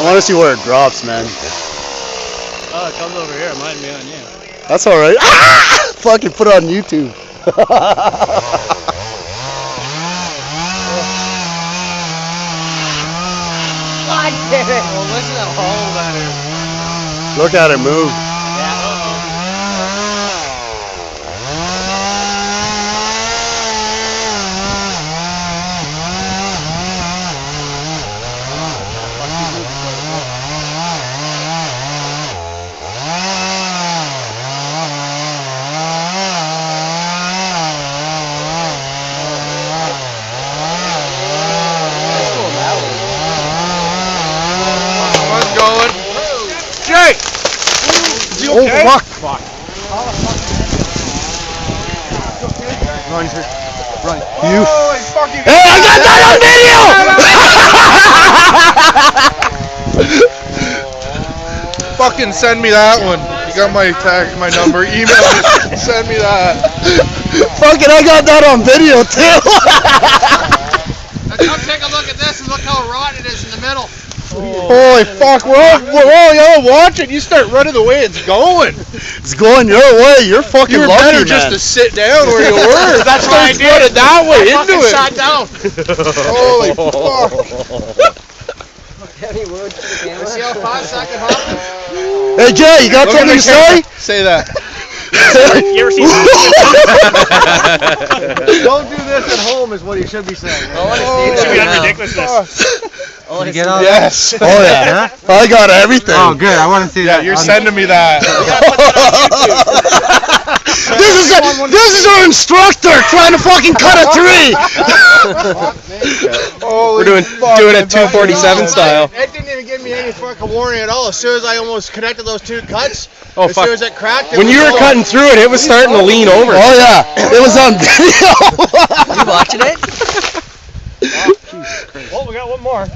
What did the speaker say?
want to see where it drops, man. Oh, it comes over here. It might be on you. That's all right. Ah! Fucking put it on YouTube. God damn it! Well, listen to how hole that is. Look at it move. Going. Jake! Is he okay? Oh, fuck. Run, run. You. Holy fucking. Hey, I got that on video! Fucking send me that one. You got my tag, my number. Email me. Send me that. Fucking, I got that on video too. Now come take a look at this and look how rotten it is in the middle. Holy fuck, we're all watching. You start running the way it's going. It's going your way. You're fucking You were lucky, better man. just to sit down where you were. That's why I did it that way into it. Sat down. Holy fuck. See how 5 second hopping? Hey Jay, you got something to say? Say that. You ever seen Don't do this at home is what you should be saying. It should be on ridiculousness. Oh, you get all Yes. Oh yeah. I got everything. Oh, good. I want to see Yeah, that. you're sending me that. This is our instructor trying to fucking cut a tree. We're doing it 247 style. It didn't even give me any fucking warning at all. As soon as I almost connected those two cuts, Oh, as fuck. soon as it cracked, When you were cutting through it, it was starting to lean over. Oh yeah, it was on video. You watching it? Oh, we got one more.